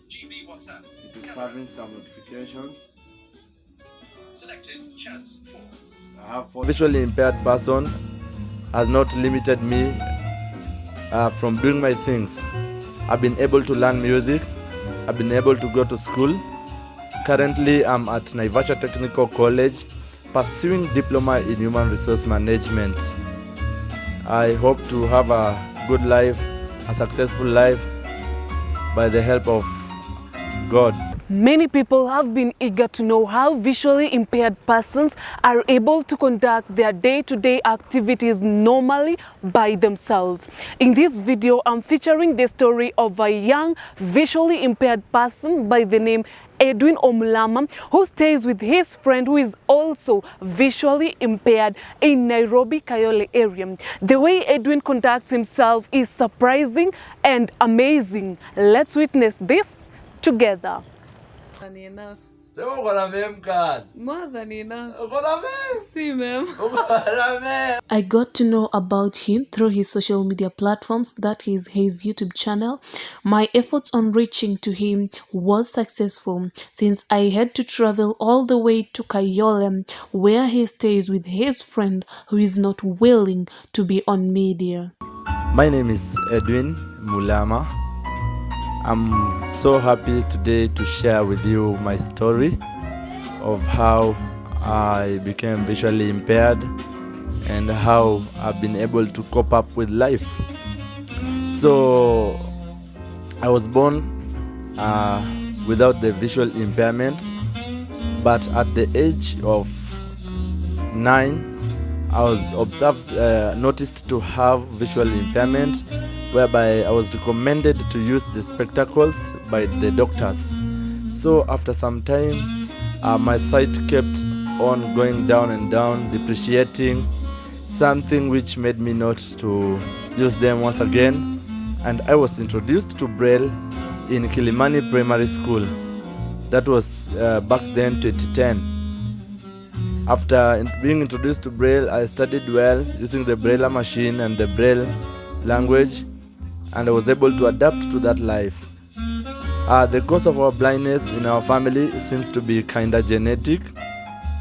It is having some notifications. I have visually impaired person has not limited me from doing my things. I've been able to learn music. I've been able to go to school. Currently, I'm at Naivasha Technical College pursuing diploma in human resource management. I hope to have a good life, a successful life by the help of God. Many people have been eager to know how visually impaired persons are able to conduct their day-to-day activities normally by themselves. In this video, I'm featuring the story of a young visually impaired person by the name Edwin Omulama, who stays with his friend who is also visually impaired in Nairobi, Kayole area. The way Edwin conducts himself is surprising and amazing. Let's witness this together. Than enough. Sema uko na meme card. More than enough. Uko na meme? See, ma'am. Uko na meme? I got to know about him through his social media platforms, that is his YouTube channel. My efforts on reaching to him was successful since I had to travel all the way to Kayole, where he stays with his friend who is not willing to be on media. My name is Edwin Mulama. I'm so happy today to share with you my story of how I became visually impaired and how I've been able to cope up with life. So I was born without the visual impairment, but at the age of 9 I was noticed to have visual impairment, whereby I was recommended to use the spectacles by the doctors. So after some time, my sight kept on going down and down, depreciating, something which made me not to use them once again. And I was introduced to Braille in Kilimani Primary School. That was back then 2010. After being introduced to Braille, I studied well using the Braille machine and the Braille language, and I was able to adapt to that life. The cause of our blindness in our family seems to be kinda genetic,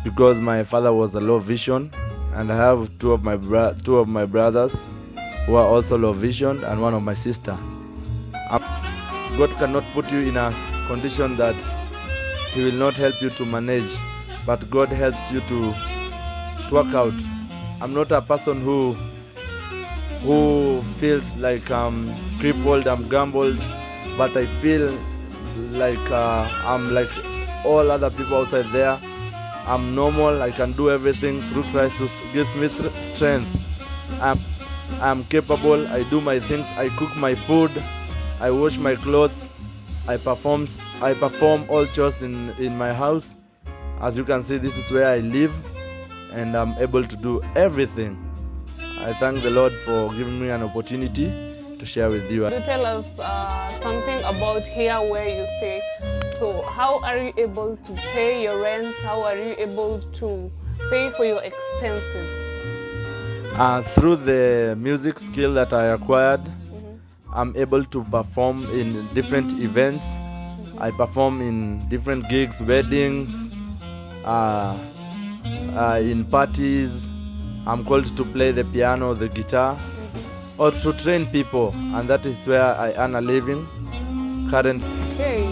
because my father was a low vision, and I have two of my brothers who are also low vision, and one of my sister. God cannot put you in a condition that He will not help you to manage, but God helps you to work out. I'm not a person who feels like I'm crippled, I'm gambled, but I feel like I'm like all other people outside there. I'm normal, I can do everything through Christ who gives me strength. I'm capable, I do my things, I cook my food, I wash my clothes, I perform all chores in my house. As you can see, this is where I live, and I'm able to do everything. I thank the Lord for giving me an opportunity to share with you. To tell us something about here where you stay. So how are you able to pay your rent? How are you able to pay for your expenses? Through the music skill that I acquired, I'm able to perform in different events. I perform in different gigs, weddings, in parties. I'm called to play the piano, the guitar, or to train people, and that is where I earn a living currently. Okay.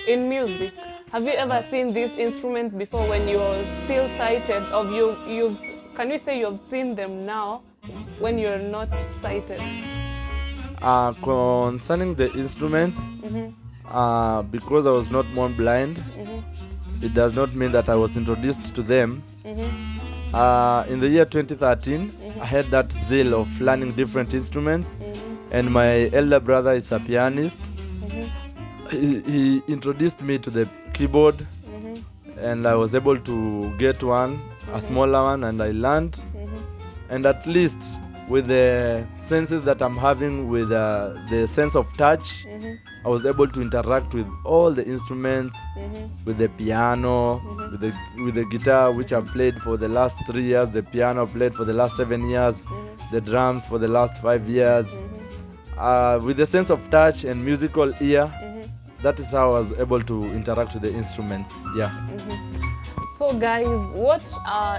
In music, have you ever seen this instrument before when you're still sighted? Can you say you've seen them now when you're not sighted? Concerning the instruments, because I was not born blind, it does not mean that I was introduced to them. In the year 2013, I had that zeal of learning different instruments, and my elder brother is a pianist. He introduced me to the keyboard, and I was able to get one, a smaller one, and I learned. And at least with the senses that I'm having, with the sense of touch, I was able to interact with all the instruments, with the piano, with the guitar, which I've played for the last 3 years, the piano played for the last 7 years, the drums for the last 5 years. with the sense of touch and musical ear. That is how I was able to interact with the instruments. Yeah. So guys, what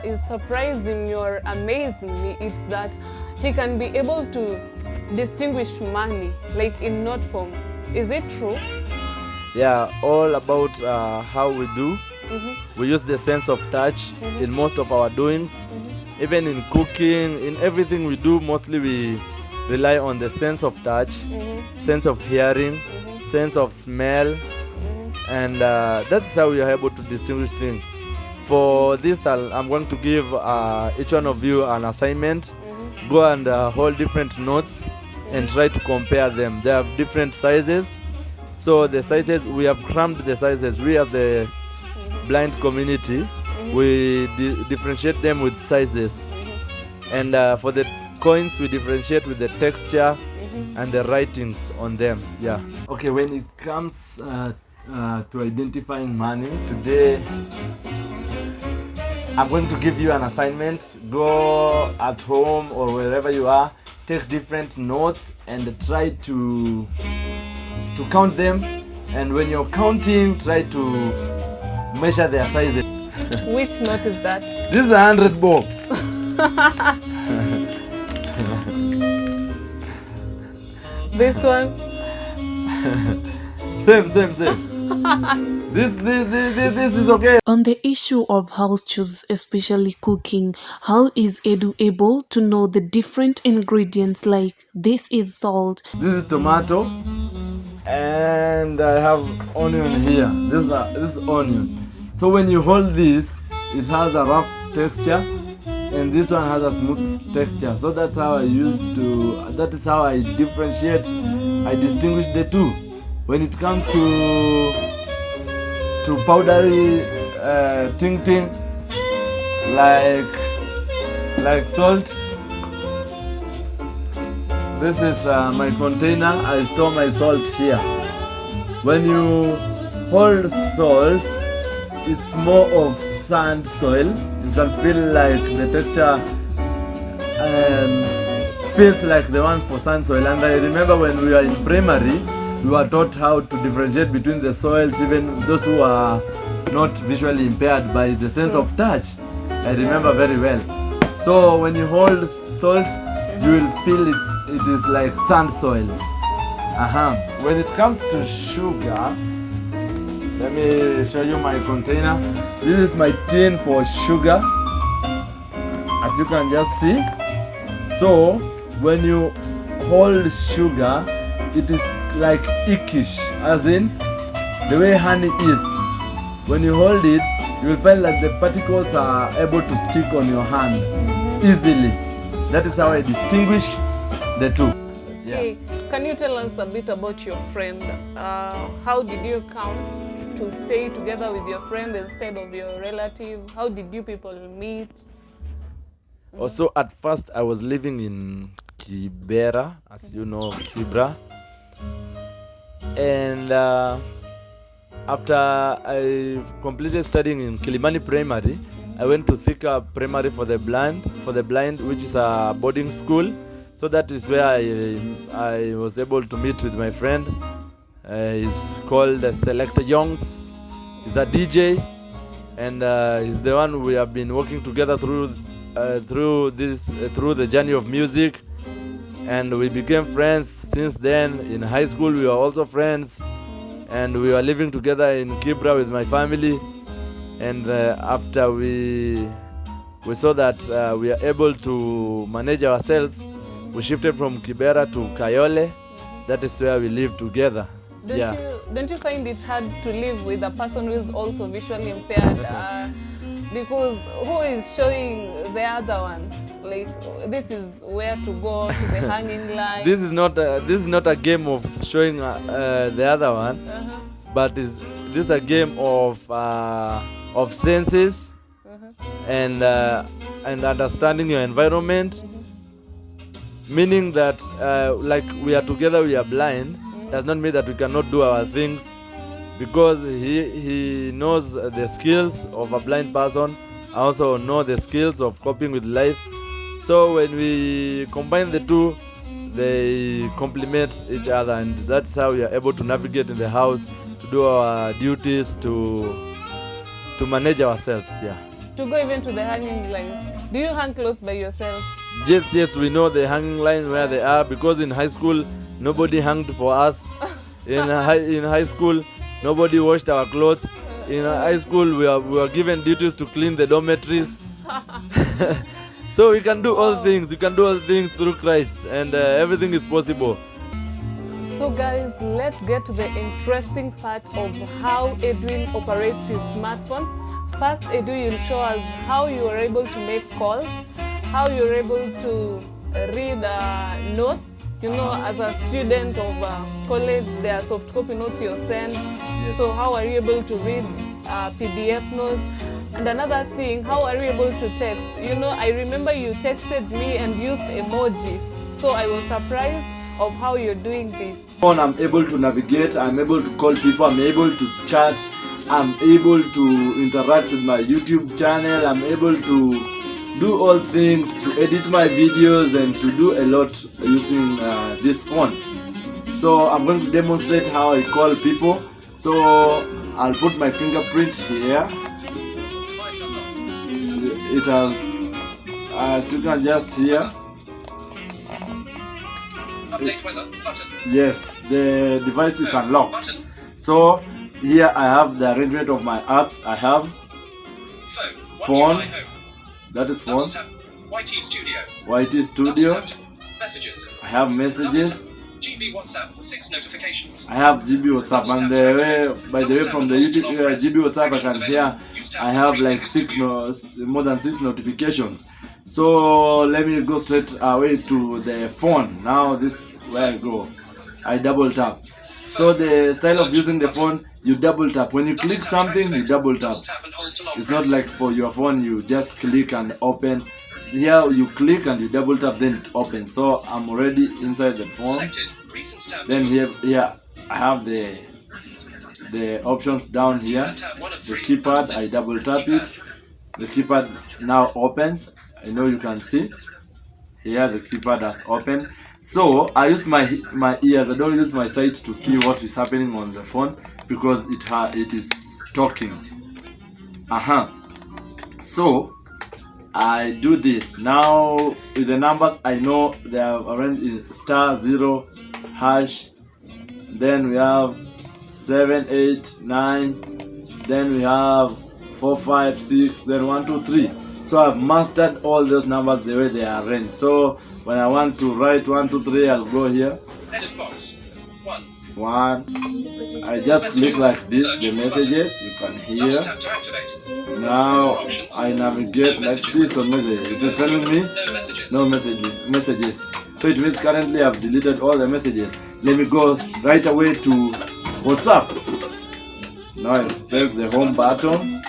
is surprising me or amazing me is that he can be able to distinguish money, like in note form. Is it true? Yeah, all about how we do. We use the sense of touch in most of our doings. Even in cooking, in everything we do, mostly we rely on the sense of touch, sense of hearing, sense of smell, and that's how we are able to distinguish things. For this, I'm going to give each one of you an assignment. Go and hold different notes and try to compare them. They have different sizes. So the sizes, we have crammed the sizes. We as the blind community, we differentiate them with sizes. And for the coins, we differentiate with the texture and the writings on them. Yeah. Okay, when it comes to identifying money, today I'm going to give you an assignment. Go at home or wherever you are, take different notes and try to count them. And when you're counting, try to measure their sizes. Which note is that? This is 100 bob. This one? Same. This is okay. On the issue of house chores, especially cooking, how is Edu able to know the different ingredients, like this is salt? This is tomato, and I have onion here. This is onion. So when you hold this, it has a rough texture, and this one has a smooth texture. So that's how that is how I differentiate, I distinguish the two. When it comes to powdery ting like salt, this is my container. I store my salt here. When you hold salt, it's more of sand soil. You can feel like the texture feels like the one for sand soil. And I remember when we were in primary, we were taught how to differentiate between the soils, even those who are not visually impaired, by the sense of touch. I remember very well. So when you hold salt, you will feel it is like sand soil. When it comes to sugar, let me show you my container. This is my tin for sugar, as you can just see. So when you hold sugar, it is like ickish, as in the way honey is. When you hold it, you will find that the particles are able to stick on your hand easily. That is how I distinguish the two. Okay, can you tell us a bit about your friend? How did you come to stay together with your friend instead of your relative? How did you people meet? Also, at first I was living in Kibera, as you know, Kibra. And after I completed studying in Kilimani Primary, I went to Thika Primary for the blind, which is a boarding school. So that is where I was able to meet with my friend. He's called Selector Youngs. He's a DJ, and he's the one we have been working together through the journey of music, and we became friends since then. In high school, we were also friends, and we were living together in Kibra with my family. And after we saw that we are able to manage ourselves, we shifted from Kibera to Kayole. That is where we live together. Don't you find it hard to live with a person who is also visually impaired? Because who is showing the other one? Like, this is where to go, to the hanging line. This is not a game of showing the other one, but this is a game of senses and understanding your environment. Meaning that like we are together, we are blind, does not mean that we cannot do our things, because he knows the skills of a blind person. I also know the skills of coping with life. So when we combine the two, they complement each other, and that's how we are able to navigate in the house, to do our duties, to manage ourselves. Yeah. To go even to the hanging lines. Do you hang clothes by yourself? Yes, we know the hanging line where they are, because in high school nobody hanged for us. In high school nobody washed our clothes. In high school we were given duties to clean the dormitories. So we can do all things. We can do all things through Christ, and everything is possible. So guys, let's get to the interesting part of how Edwin operates his smartphone. First, Edwin will show us how you are able to make calls, how you're able to read notes. You know, as a student of college, there are soft copy notes you're sent. Yes. So how are you able to read PDF notes? And another thing, how are you able to text? You know, I remember you texted me and used emoji. So I was surprised of how you're doing this. I'm able to navigate, I'm able to call people, I'm able to chat, I'm able to interact with my YouTube channel, I'm able to do all things, to edit my videos, and to do a lot using this phone. So I'm going to demonstrate how I call people. So I'll put my fingerprint here. It has, as you can just hear. Yes, the device is unlocked. So here I have the arrangement of my apps. I have phone. That is phone. YT Studio. I have messages. GB WhatsApp, 6 notifications. I have GB WhatsApp, and by the way, from the YouTube GB WhatsApp, I can hear I have like more than 6 notifications. So let me go straight away to the phone. Now this is where I go. I double tap. So the style of using the phone, you double tap. When you click something, you double tap. It's not like for your phone you just click and open. Here you click and you double tap, then it opens. So I'm already inside the phone. Then here I have the options down here. The keypad, I double tap it. The keypad now opens. I know you can see. Here the keypad has opened. So I use my ears. I don't use my sight to see what is happening on the phone, because it is talking. So I do this now with the numbers. I know they are arranged in *0#. Then we have 7, 8, 9. Then we have 4, 5, 6. Then 1, 2, 3. So I've mastered all those numbers the way they are arranged. So when I want to write 1, 2, 3, I'll go here. Edit box. 1. I just click like this, the messages you can hear. Now I navigate like this on message. It is telling me no messages. So it means currently I've deleted all the messages. Let me go right away to WhatsApp. Now I press the home button.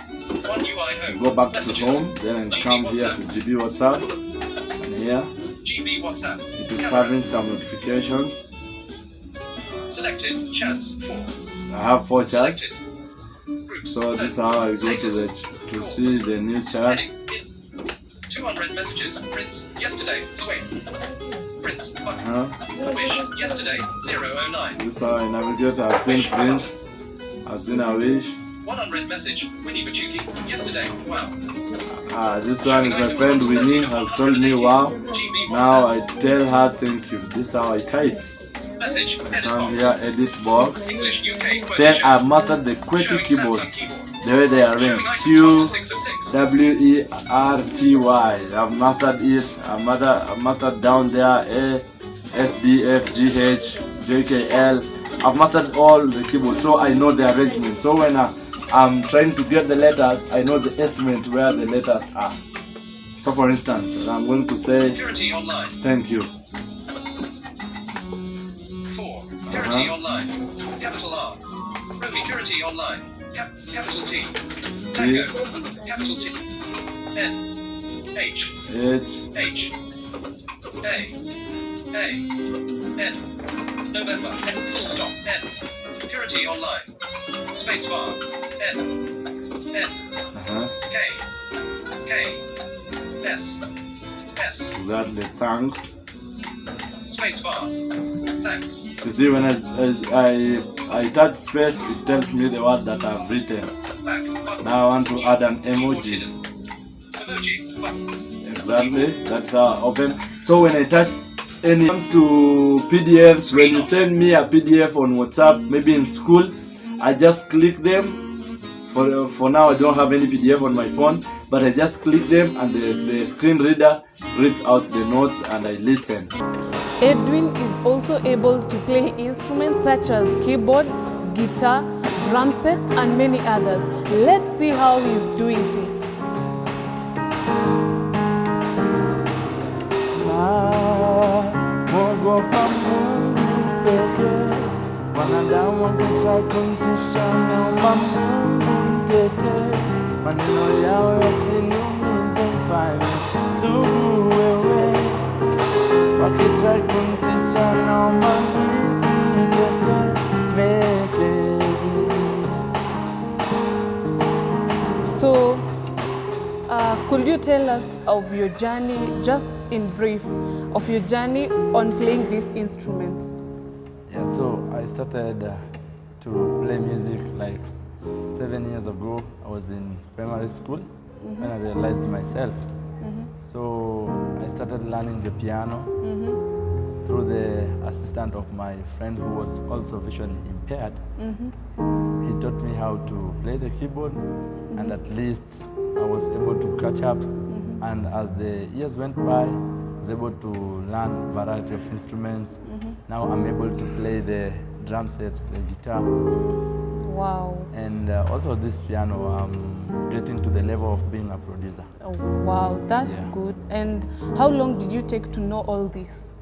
I go back to home, then I come here to GB WhatsApp, and here it is having some notifications. Selected chats 4. I have 4 chats. So this is how I go to see the new chat. 200 messages. Prince yesterday. Swing. Prince button. Wish yesterday 009. This is how I navigate. I've seen Prince. I've seen a wish. 100 message. Winnie Bachuki yesterday. Wow. This one is my friend Winnie has told me wow. Now I tell her thank you. This is how I type. Message, down here, edit box. Then I've mastered the QWERTY keyboard, the way they are arranged. QWERTY. I've mastered it. I've mastered down there A, S, D, F, G, H, J, K, L. I've mastered all the keyboard, so I know the arrangement. So when I'm trying to get the letters, I know the estimate where the letters are. So for instance, I'm going to say thank you. Purity Online, capital R. Romy Purity Online, capital T. Tango, capital T. N. H. A. N. November, N. Full stop, N. Purity Online. Spacebar, N. K. S. Exactly, thanks. Spacebar. Thanks. You see, when I touch space, it tells me the word that I've written. Back button. Now I want to add an emoji. Hidden. Emoji button. Exactly, that's how I open. So when I touch any, comes to PDFs, when you send me a PDF on WhatsApp, maybe in school, I just click them. For now, I don't have any PDF on my phone, but I just click them and the screen reader reads out the notes and I listen. Edwin is also able to play instruments such as keyboard, guitar, drum set, and many others. Let's see how he's doing this. Wanadamu wakitrai kumtisha naomba Mungu mtetee, maneno yao yasiniumize, mfalme sugu wewe. Wakitrai kumtisha naomba mtetee. So, could you tell us of your journey, just in brief, of your journey on playing these instruments? Yeah, so I started to play music like 7 years ago. I was in primary school when I realized myself. So I started learning the piano through the assistant of my friend who was also visually impaired. He taught me how to play the keyboard, and at least I was able to catch up. And as the years went by, I was able to learn a variety of instruments. Now I'm able to play the drum set, the guitar. Wow. And also this piano, I'm getting to the level of being a producer. Oh, wow, that's good. And how long did you take to know all this?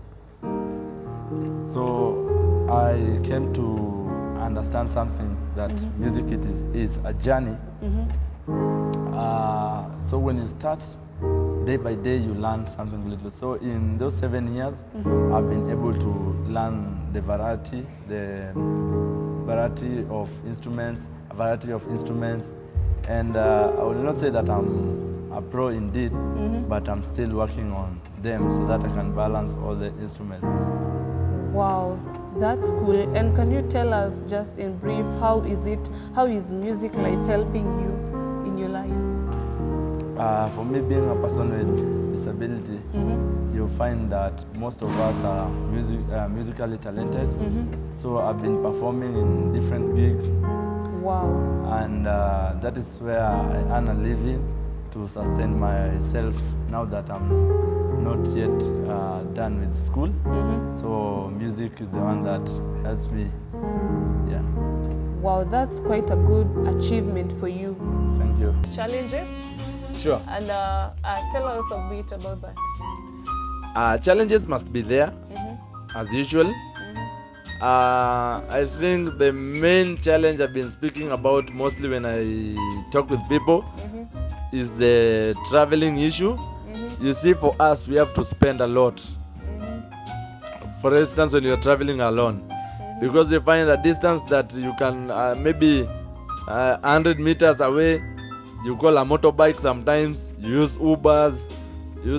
So I came to understand something, that music is a journey. So when you start, day by day you learn something little. So in those 7 years, I've been able to learn the variety of instruments, a variety of instruments. And I will not say that I'm a pro indeed, but I'm still working on them so that I can balance all the instruments. Wow, that's cool. And can you tell us just in brief, how is music life helping you in your life? For me, being a person with disability, you'll find that most of us are musically talented. So I've been performing in different gigs. Wow. And that is where I earn a living to sustain myself now that I'm not yet done with school. So music is the one that helps me. Yeah. Wow, that's quite a good achievement for you. Thank you. Challenges? Sure. And tell us a bit about that. Challenges must be there, as usual. I think the main challenge I've been speaking about mostly when I talk with people is the traveling issue. You see, for us, we have to spend a lot. For instance, when you're traveling alone, because you find a distance that you can maybe 100 meters away, you call a motorbike sometimes, you use Ubers,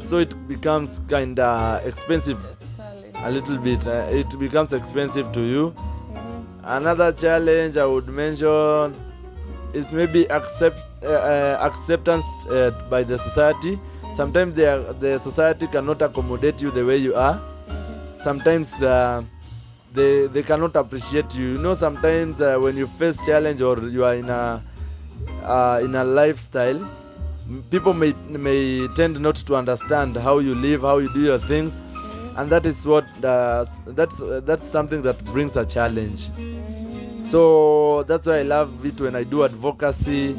so it becomes kind of expensive. A little bit, it becomes expensive to you. Another challenge I would mention is maybe acceptance by the society. Sometimes the society cannot accommodate you the way you are. Sometimes they cannot appreciate you. You know, sometimes when you face challenge or you are in a lifestyle, people may tend not to understand how you live, how you do your things. And that is what that's something that brings a challenge. So that's why I love it when I do advocacy,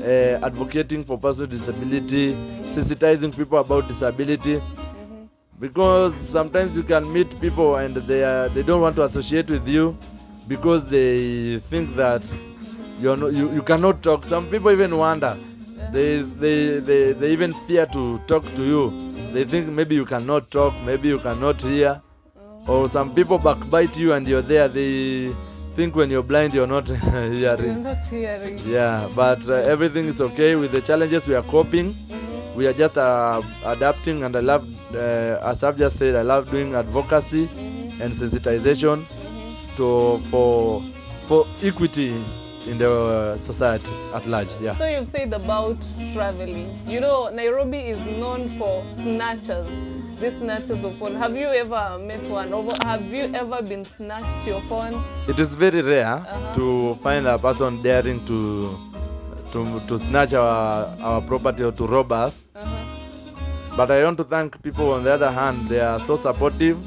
advocating for persons with disability, sensitizing people about disability. Because sometimes you can meet people and they don't want to associate with you because they think that you cannot talk. Some people even wonder. They even fear to talk to you. They think maybe you cannot talk, maybe you cannot hear. Or some people backbite you and you're there. They think when you're blind you're not hearing. You're not hearing. Yeah, but everything is okay. With the challenges we are coping. we are just adapting, and I love, as I've just said, I love doing advocacy and sensitization for equity in the society at large. Yeah. So you've said about traveling. You know, Nairobi is known for snatchers. These snatchers of phone. Have you ever met one? Or have you ever been snatched your phone? It is very rare to find a person daring to snatch our property or to rob us. But I want to thank people on the other hand. They are so supportive.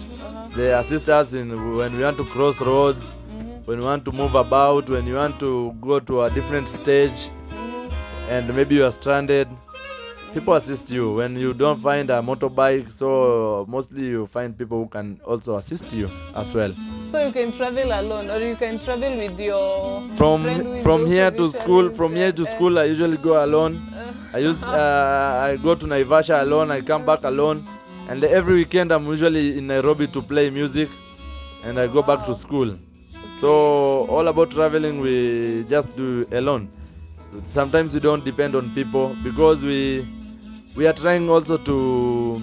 They assist us in when we want to cross roads, when we want to move about, when you want to go to a different stage, and maybe you are stranded. People assist you when you don't find a motorbike, so mostly you find people who can also assist you as well. So you can travel alone, or you can travel with your friend from here to school. From here to school, I usually go alone. I go to Naivasha alone. I come back alone, and every weekend I'm usually in Nairobi to play music, and I go back to school. So all about traveling, we just do alone. Sometimes we don't depend on people because we are trying also to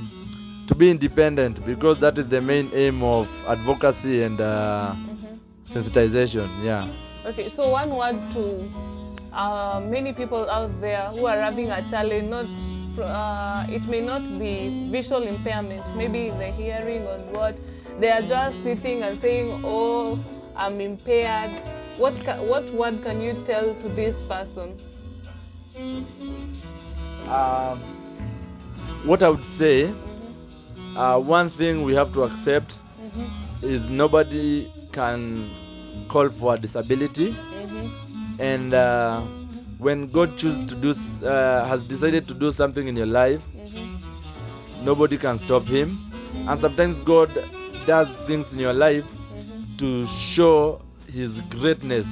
be independent, because that is the main aim of advocacy and sensitization. Yeah. Okay, so one word to many people out there who are having a challenge, it may not be visual impairment, maybe the hearing or what, they are just sitting and saying, oh, I'm impaired. What word can you tell to this person? What I would say, one thing we have to accept is nobody can call for a disability, and when God has decided to do something in your life, nobody can stop him. And sometimes God does things in your life to show his greatness.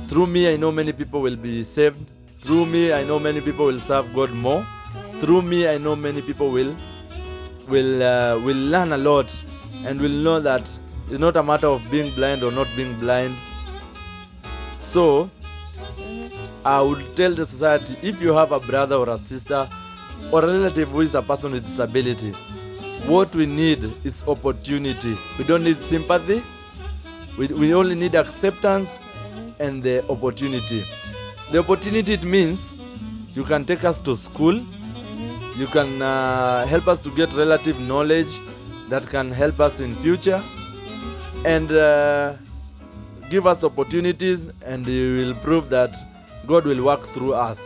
Through me, I know many people will be saved. Through me, I know many people will serve God more. Through me, I know many people will learn a lot, and will know that it's not a matter of being blind or not being blind. So I would tell the society, if you have a brother or a sister or a relative who is a person with disability, what we need is opportunity. We don't need sympathy. We only need acceptance and the opportunity. The opportunity, it means you can take us to school. You can help us to get relative knowledge that can help us in future, and give us opportunities, and you will prove that God will work through us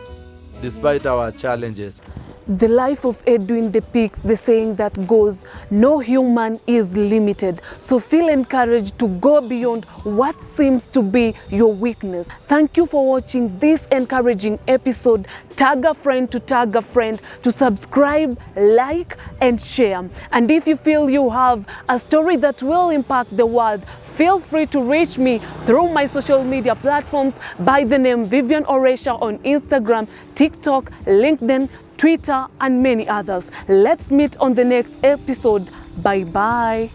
despite our challenges. The life of Edwin depicts the saying that goes, no human is limited. So feel encouraged to go beyond what seems to be your weakness. Thank you for watching this encouraging episode. Tag a friend to subscribe, like, and share. And if you feel you have a story that will impact the world, feel free to reach me through my social media platforms by the name Vivian Oresha on Instagram, TikTok, LinkedIn, Twitter, and many others. Let's meet on the next episode. Bye-bye.